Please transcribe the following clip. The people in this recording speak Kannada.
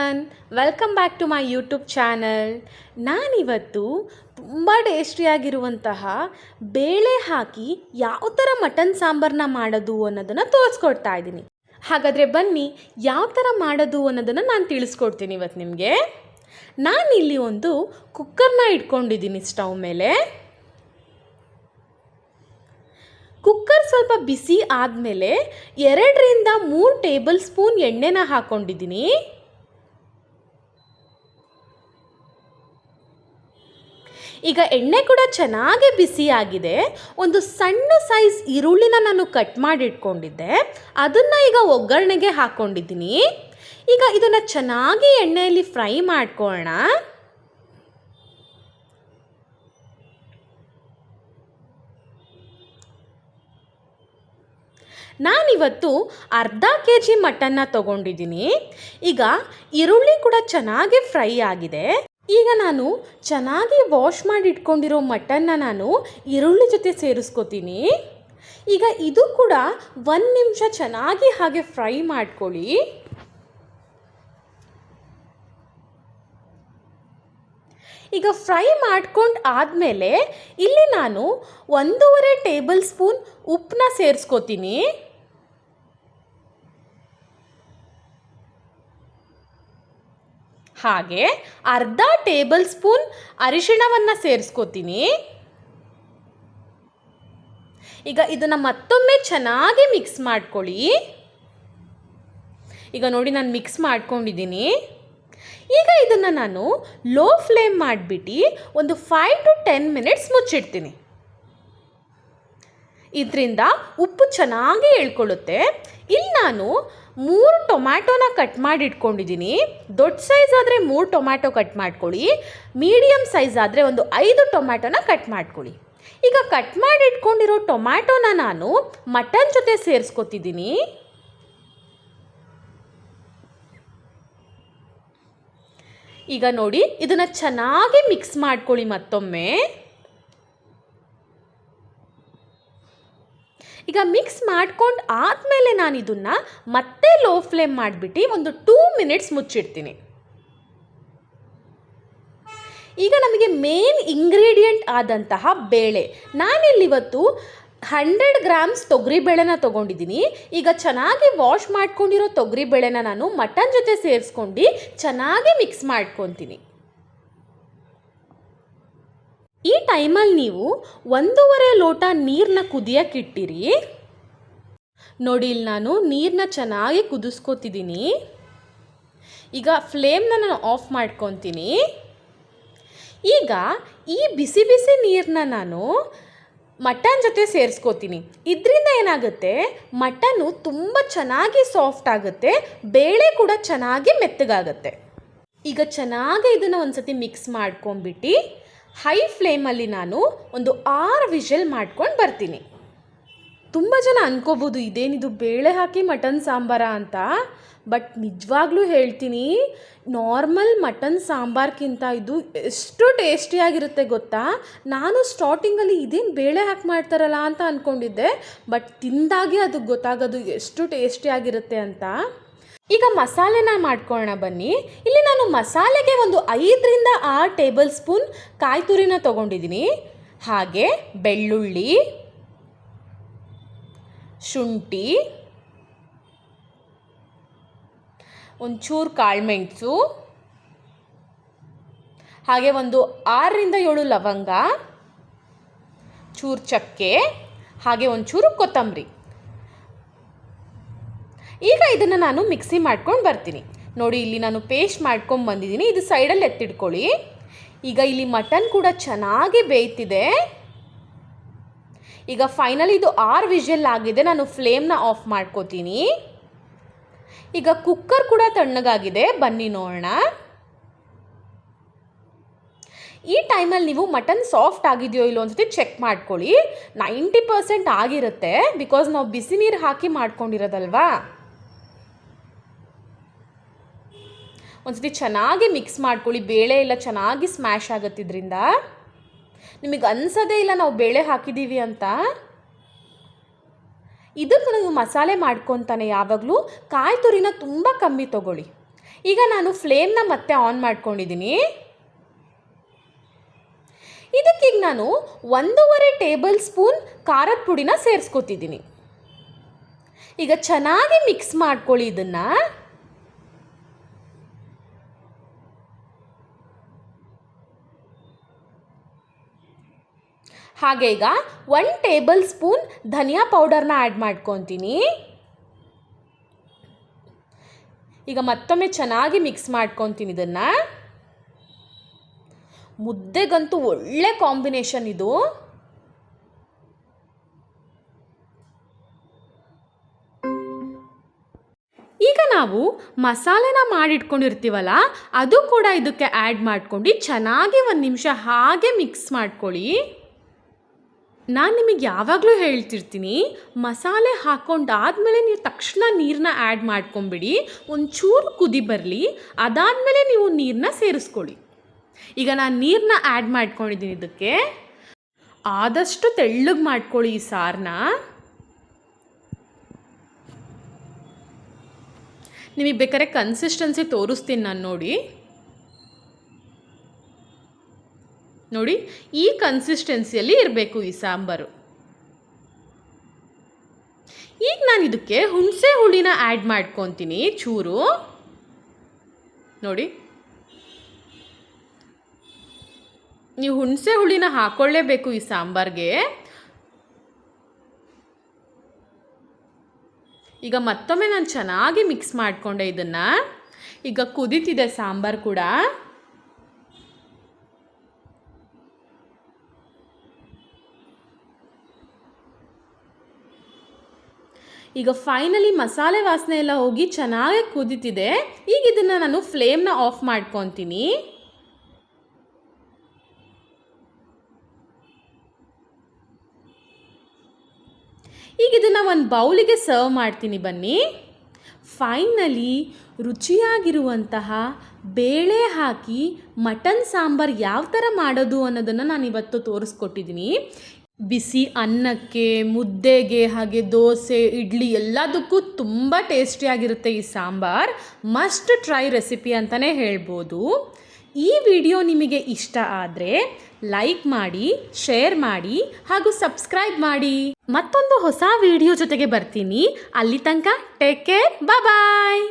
Everyone, welcome back to my YouTube channel. ನಾನಿವತ್ತು ತುಂಬ ಟೇಸ್ಟಿಯಾಗಿರುವಂತಹ ಬೇಳೆ ಹಾಕಿ ಯಾವ ಥರ ಮಟನ್ ಸಾಂಬಾರನ್ನ ಮಾಡೋದು ಅನ್ನೋದನ್ನು ತೋರಿಸ್ಕೊಡ್ತಾ ಇದ್ದೀನಿ. ಹಾಗಾದರೆ ಬನ್ನಿ, ಯಾವ ಥರ ಮಾಡೋದು ಅನ್ನೋದನ್ನು ನಾನು ತಿಳಿಸ್ಕೊಡ್ತೀನಿ ಇವತ್ತು ನಿಮಗೆ. ನಾನಿಲ್ಲಿ ಒಂದು ಕುಕ್ಕರ್ನ ಇಟ್ಕೊಂಡಿದ್ದೀನಿ ಸ್ಟವ್ ಮೇಲೆ. ಕುಕ್ಕರ್ ಸ್ವಲ್ಪ ಬಿಸಿ ಆದಮೇಲೆ 2ರಿಂದ 3 ಟೇಬಲ್ ಸ್ಪೂನ್ ಎಣ್ಣೆನ ಹಾಕ್ಕೊಂಡಿದ್ದೀನಿ. ಈಗ ಎಣ್ಣೆ ಕೂಡ ಚೆನ್ನಾಗಿ ಬಿಸಿಯಾಗಿದೆ. ಒಂದು ಸಣ್ಣ ಸೈಜ್ ಈರುಳ್ಳಿನ ನಾನು ಕಟ್ ಮಾಡಿ ಇಟ್ಕೊಂಡಿದ್ದೆ, ಅದನ್ನು ಈಗ ಒಗ್ಗರಣೆಗೆ ಹಾಕ್ಕೊಂಡಿದ್ದೀನಿ. ಈಗ ಇದನ್ನು ಚೆನ್ನಾಗಿ ಎಣ್ಣೆಯಲ್ಲಿ ಫ್ರೈ ಮಾಡ್ಕೊಳ್ಳೋಣ. ನಾನಿವತ್ತು ಅರ್ಧ kg ಮಟನ್ನ ತೊಗೊಂಡಿದ್ದೀನಿ. ಈಗ ಈರುಳ್ಳಿ ಕೂಡ ಚೆನ್ನಾಗಿ ಫ್ರೈ ಆಗಿದೆ. ಈಗ ನಾನು ಚೆನ್ನಾಗಿ ವಾಶ್ ಮಾಡಿ ಇಟ್ಕೊಂಡಿರೋ ಮಟನ್ನ ನಾನು ಈರುಳ್ಳಿ ಜೊತೆ ಸೇರಿಸ್ಕೊತೀನಿ. ಈಗ ಇದು ಕೂಡ 1 ನಿಮಿಷ ಚೆನ್ನಾಗಿ ಹಾಗೆ ಫ್ರೈ ಮಾಡ್ಕೊಳ್ಳಿ. ಈಗ ಫ್ರೈ ಮಾಡ್ಕೊಂಡು ಆದಮೇಲೆ ಇಲ್ಲಿ ನಾನು 1.5 ಟೇಬಲ್ ಸ್ಪೂನ್ ಉಪ್ಪನ್ನ ಸೇರಿಸ್ಕೊತೀನಿ. ಹಾಗೆ ಅರ್ಧ ಟೇಬಲ್ ಸ್ಪೂನ್ ಅರಿಶಿಣವನ್ನು ಸೇರಿಸ್ಕೊತೀನಿ. ಈಗ ಇದನ್ನು ಮತ್ತೊಮ್ಮೆ ಚೆನ್ನಾಗಿ ಮಿಕ್ಸ್ ಮಾಡ್ಕೊಳ್ಳಿ. ಈಗ ನೋಡಿ, ನಾನು ಮಿಕ್ಸ್ ಮಾಡ್ಕೊಂಡಿದ್ದೀನಿ. ಈಗ ಇದನ್ನು ನಾನು ಲೋ ಫ್ಲೇಮ್ ಮಾಡಿಬಿಟ್ಟು ಒಂದು 5 to 10 ಮಿನಿಟ್ಸ್ ಮುಚ್ಚಿಡ್ತೀನಿ. ಇದರಿಂದ ಉಪ್ಪು ಚೆನ್ನಾಗಿ ಎಳ್ಕೊಳ್ಳುತ್ತೆ. ಇಲ್ಲಿ ನಾನು 3 ಟೊಮ್ಯಾಟೋನ ಕಟ್ ಮಾಡಿ ಇಟ್ಕೊಂಡಿದ್ದೀನಿ. ದೊಡ್ಡ ಸೈಜ್ ಆದರೆ 3 ಟೊಮ್ಯಾಟೊ ಕಟ್ ಮಾಡ್ಕೊಳ್ಳಿ. ಮೀಡಿಯಮ್ ಸೈಜ್ ಆದರೆ ಒಂದು 5 ಟೊಮ್ಯಾಟೋನ ಕಟ್ ಮಾಡ್ಕೊಳ್ಳಿ. ಈಗ ಕಟ್ ಮಾಡಿ ಇಟ್ಕೊಂಡಿರೋ ಟೊಮ್ಯಾಟೋನ ನಾನು ಮಟನ್ ಜೊತೆ ಸೇರಿಸ್ಕೊತಿದ್ದೀನಿ. ಈಗ ನೋಡಿ, ಇದನ್ನು ಚೆನ್ನಾಗಿ ಮಿಕ್ಸ್ ಮಾಡ್ಕೊಳ್ಳಿ ಮತ್ತೊಮ್ಮೆ. ಈಗ ಮಿಕ್ಸ್ ಮಾಡ್ಕೊಂಡು ಆದಮೇಲೆ ನಾನು ಇದನ್ನು ಮತ್ತೆ ಲೋ ಫ್ಲೇಮ್ ಮಾಡಿಬಿಟ್ಟು ಒಂದು 2 ಮಿನಿಟ್ಸ್ ಮುಚ್ಚಿಡ್ತೀನಿ. ಈಗ ನಮಗೆ ಮೇನ್ ಇಂಗ್ರೀಡಿಯೆಂಟ್ ಆದಂತಹ ಬೇಳೆ, ನಾನಿಲ್ಲಿವತ್ತು 100 ಗ್ರಾಮ್ಸ್ ತೊಗರಿಬೇಳೆನ ತೊಗೊಂಡಿದ್ದೀನಿ. ಈಗ ಚೆನ್ನಾಗಿ ವಾಶ್ ಮಾಡ್ಕೊಂಡಿರೋ ತೊಗರಿಬೇಳೆನ ನಾನು ಮಟನ್ ಜೊತೆ ಸೇರಿಸ್ಕೊಂಡು ಚೆನ್ನಾಗಿ ಮಿಕ್ಸ್ ಮಾಡ್ಕೊತೀನಿ. ಈ ಟೈಮಲ್ಲಿ ನೀವು 1.5 ಲೋಟ ನೀರನ್ನ ಕುದಿಯೋಕ್ಕಿಟ್ಟಿರಿ. ನೋಡಿ, ಇಲ್ಲಿ ನಾನು ನೀರನ್ನ ಚೆನ್ನಾಗಿ ಕುದಿಸ್ಕೊತಿದ್ದೀನಿ. ಈಗ ಫ್ಲೇಮ್ನ ನಾನು ಆಫ್ ಮಾಡ್ಕೊತೀನಿ. ಈಗ ಈ ಬಿಸಿ ಬಿಸಿ ನೀರನ್ನ ನಾನು ಮಟನ್ ಜೊತೆ ಸೇರಿಸ್ಕೋತೀನಿ. ಇದರಿಂದ ಏನಾಗುತ್ತೆ, ಮಟನ್ನು ತುಂಬ ಚೆನ್ನಾಗಿ ಸಾಫ್ಟ್ ಆಗುತ್ತೆ, ಬೇಳೆ ಕೂಡ ಚೆನ್ನಾಗಿ ಮೆತ್ತಗಾಗುತ್ತೆ. ಈಗ ಚೆನ್ನಾಗಿ ಇದನ್ನು ಒಂದು ಸತಿ ಮಿಕ್ಸ್ ಮಾಡ್ಕೊಂಡ್ಬಿಟ್ಟು ಹೈ ಫ್ಲೇಮಲ್ಲಿ ನಾನು ಒಂದು 6 ವಿಷಲ್ ಮಾಡ್ಕೊಂಡು ಬರ್ತೀನಿ. ತುಂಬ ಜನ ಅನ್ಕೋಬೋದು, ಇದೇನಿದು ಬೇಳೆ ಹಾಕಿ ಮಟನ್ ಸಾಂಬಾರ ಅಂತ. ಬಟ್ ನಿಜವಾಗ್ಲೂ ಹೇಳ್ತೀನಿ, ನಾರ್ಮಲ್ ಮಟನ್ ಸಾಂಬಾರ್ಗಿಂತ ಇದು ಎಷ್ಟು ಟೇಸ್ಟಿಯಾಗಿರುತ್ತೆ ಗೊತ್ತಾ. ನಾನು ಸ್ಟಾರ್ಟಿಂಗಲ್ಲಿ ಇದೇನು ಬೇಳೆ ಹಾಕಿ ಮಾಡ್ತಾರಲ್ಲ ಅಂತ ಅಂದ್ಕೊಂಡಿದ್ದೆ, ಬಟ್ ತಿಂದಾಗೆ ಅದು ಗೊತ್ತಾಗೋದು ಎಷ್ಟು ಟೇಸ್ಟಿಯಾಗಿರುತ್ತೆ ಅಂತ. ಈಗ ಮಸಾಲೆನ ಮಾಡ್ಕೊಳ್ಳೋಣ ಬನ್ನಿ. ಇಲ್ಲಿ ನಾನು ಮಸಾಲೆಗೆ ಒಂದು 5ರಿಂದ 6 ಟೇಬಲ್ ಸ್ಪೂನ್ ಕಾಯಿ ತುರಿನ ತೊಗೊಂಡಿದ್ದೀನಿ. ಹಾಗೆ ಬೆಳ್ಳುಳ್ಳಿ, ಶುಂಠಿ, ಒಂಚೂರು ಕಾಳುಮೆಣಸು, ಹಾಗೆ ಒಂದು 6ರಿಂದ 7 ಲವಂಗ, ಚೂರು ಚಕ್ಕೆ, ಹಾಗೆ ಒಂಚೂರು ಕೊತ್ತಂಬರಿ. ಈಗ ಇದನ್ನು ನಾನು ಮಿಕ್ಸಿ ಮಾಡ್ಕೊಂಡು ಬರ್ತೀನಿ. ನೋಡಿ, ಇಲ್ಲಿ ನಾನು ಪೇಸ್ಟ್ ಮಾಡ್ಕೊಂಡು ಬಂದಿದ್ದೀನಿ. ಇದು ಸೈಡಲ್ಲಿ ಎತ್ತಿಡ್ಕೊಳ್ಳಿ. ಈಗ ಇಲ್ಲಿ ಮಟನ್ ಕೂಡ ಚೆನ್ನಾಗಿ ಬೇಯ್ತಿದೆ. ಈಗ ಫೈನಲಿ ಇದು 6 ವಿಷಲ್ ಆಗಿದೆ. ನಾನು ಫ್ಲೇಮ್ನ ಆಫ್ ಮಾಡ್ಕೋತೀನಿ. ಈಗ ಕುಕ್ಕರ್ ಕೂಡ ತಣ್ಣಗಾಗಿದೆ, ಬನ್ನಿ ನೋಡೋಣ. ಈ ಟೈಮಲ್ಲಿ ನೀವು ಮಟನ್ ಸಾಫ್ಟ್ ಆಗಿದೆಯೋ ಇಲ್ಲೋ ಒಂದ್ಸತಿ ಚೆಕ್ ಮಾಡ್ಕೊಳ್ಳಿ. 90% ಆಗಿರುತ್ತೆ, ಬಿಕಾಸ್ ನಾವು ಬಿಸಿ ನೀರು ಹಾಕಿ ಮಾಡ್ಕೊಂಡಿರೋದಲ್ವಾ. ಒಂದ್ಸತಿ ಚೆನ್ನಾಗಿ ಮಿಕ್ಸ್ ಮಾಡ್ಕೊಳ್ಳಿ. ಬೇಳೆ ಎಲ್ಲ ಚೆನ್ನಾಗಿ ಸ್ಮ್ಯಾಶ್ ಆಗುತ್ತಿದ್ರಿಂದ ನಿಮಗೆ ಅನ್ಸೋದೇ ಇಲ್ಲ ನಾವು ಬೇಳೆ ಹಾಕಿದ್ದೀವಿ ಅಂತ. ಇದಕ್ಕೆ ನೀವು ಮಸಾಲೆ ಮಾಡ್ಕೊತಾನೆ ಯಾವಾಗಲೂ ಕಾಯಿ ತುರಿನ ತುಂಬ ಕಮ್ಮಿ ತೊಗೊಳ್ಳಿ. ಈಗ ನಾನು ಫ್ಲೇಮ್ನ ಮತ್ತೆ ಆನ್ ಮಾಡ್ಕೊಂಡಿದ್ದೀನಿ. ಇದಕ್ಕೀಗ ನಾನು 1.5 ಟೇಬಲ್ ಸ್ಪೂನ್ ಖಾರದ ಪುಡಿನ ಸೇರಿಸ್ಕೊತಿದ್ದೀನಿ. ಈಗ ಚೆನ್ನಾಗಿ ಮಿಕ್ಸ್ ಮಾಡ್ಕೊಳ್ಳಿ ಇದನ್ನು. ಹಾಗೆ ಈಗ 1 ಟೇಬಲ್ ಸ್ಪೂನ್ ಧನಿಯಾ ಪೌಡರ್ನ ಆ್ಯಡ್ ಮಾಡ್ಕೊತೀನಿ. ಈಗ ಮತ್ತೊಮ್ಮೆ ಚೆನ್ನಾಗಿ ಮಿಕ್ಸ್ ಮಾಡ್ಕೊತೀನಿ ಇದನ್ನು. ಮುದ್ದೆಗಂತೂ ಒಳ್ಳೆ ಕಾಂಬಿನೇಷನ್ ಇದು. ಈಗ ನಾವು ಮಸಾಲೆನ ಮಾಡಿಟ್ಕೊಂಡಿರ್ತೀವಲ್ಲ ಅದು ಕೂಡ ಇದಕ್ಕೆ ಆ್ಯಡ್ ಮಾಡ್ಕೊಂಡು ಚೆನ್ನಾಗಿ 1 ನಿಮಿಷ ಹಾಗೆ ಮಿಕ್ಸ್ ಮಾಡ್ಕೊಳ್ಳಿ. ನಾನು ನಿಮಗೆ ಯಾವಾಗಲೂ ಹೇಳ್ತಿರ್ತೀನಿ, ಮಸಾಲೆ ಹಾಕ್ಕೊಂಡಾದಮೇಲೆ ನೀವು ತಕ್ಷಣ ನೀರನ್ನ ಆ್ಯಡ್ ಮಾಡ್ಕೊಂಬಿಡಿ. ಒಂಚೂರು ಕುದಿ ಬರಲಿ, ಅದಾದಮೇಲೆ ನೀವು ನೀರನ್ನ ಸೇರಿಸ್ಕೊಳ್ಳಿ. ಈಗ ನಾನು ನೀರನ್ನ ಆ್ಯಡ್ ಮಾಡ್ಕೊಂಡಿದ್ದೀನಿ. ಇದಕ್ಕೆ ಆದಷ್ಟು ತೆಳ್ಳಗೆ ಮಾಡ್ಕೊಳ್ಳಿ ಈ ಸಾರನ್ನ. ನಿಮಗೆ ಬೇಕಾದ್ರೆ ಕನ್ಸಿಸ್ಟೆನ್ಸಿ ತೋರಿಸ್ತೀನಿ ನಾನು. ನೋಡಿ, ಈ ಕನ್ಸಿಸ್ಟೆನ್ಸಿಯಲ್ಲಿ ಇರಬೇಕು ಈ ಸಾಂಬಾರು. ಈಗ ನಾನು ಇದಕ್ಕೆ ಹುಣಸೆ ಹುಳಿನ ಆ್ಯಡ್ ಮಾಡ್ಕೊತೀನಿ ಚೂರು. ನೋಡಿ, ನೀವು ಹುಣಸೆ ಹುಳಿನ ಹಾಕ್ಕೊಳ್ಳೇಬೇಕು ಈ ಸಾಂಬಾರ್ಗೆ. ಈಗ ಮತ್ತೊಮ್ಮೆ ನಾನು ಚೆನ್ನಾಗಿ ಮಿಕ್ಸ್ ಮಾಡಿಕೊಂಡೆ ಇದನ್ನು. ಈಗ ಕುದೀತಿದೆ ಸಾಂಬಾರು ಕೂಡ. ಈಗ ಫೈನಲಿ ಮಸಾಲೆ ವಾಸನೆ ಎಲ್ಲ ಹೋಗಿ ಚೆನ್ನಾಗಿ ಕುದೀತಿದೆ. ಈಗ ಇದನ್ನು ನಾನು ಫ್ಲೇಮ್ನ ಆಫ್ ಮಾಡ್ಕೊತೀನಿ. ಈಗ ಇದನ್ನು ಒಂದು ಬೌಲಿಗೆ ಸರ್ವ್ ಮಾಡ್ತೀನಿ ಬನ್ನಿ. ಫೈನಲಿ ರುಚಿಯಾಗಿರುವಂತಹ ಬೇಳೆ ಹಾಕಿ ಮಟನ್ ಸಾಂಬಾರು ಯಾವ ಥರ ಮಾಡೋದು ಅನ್ನೋದನ್ನು ನಾನು ಇವತ್ತು ತೋರಿಸ್ಕೊಟ್ಟಿದ್ದೀನಿ. ಬಿಸಿ ಅನ್ನಕ್ಕೆ, ಮುದ್ದೆಗೆ, ಹಾಗೆ ದೋಸೆ, ಇಡ್ಲಿ ಎಲ್ಲದಕ್ಕೂ ತುಂಬ ಟೇಸ್ಟಿಯಾಗಿರುತ್ತೆ ಈ ಸಾಂಬಾರ್. ಮಸ್ಟ್ ಟ್ರೈ ರೆಸಿಪಿ ಅಂತಲೇ ಹೇಳ್ಬೋದು. ಈ ವಿಡಿಯೋ ನಿಮಗೆ ಇಷ್ಟ ಆದರೆ ಲೈಕ್ ಮಾಡಿ, ಶೇರ್ ಮಾಡಿ ಹಾಗೂ ಸಬ್ಸ್ಕ್ರೈಬ್ ಮಾಡಿ. ಮತ್ತೊಂದು ಹೊಸ ವಿಡಿಯೋ ಜೊತೆಗೆ ಬರ್ತೀನಿ. ಅಲ್ಲಿ ತನಕ ಟೇಕ್ ಕೇರ್, ಬಾಯ್.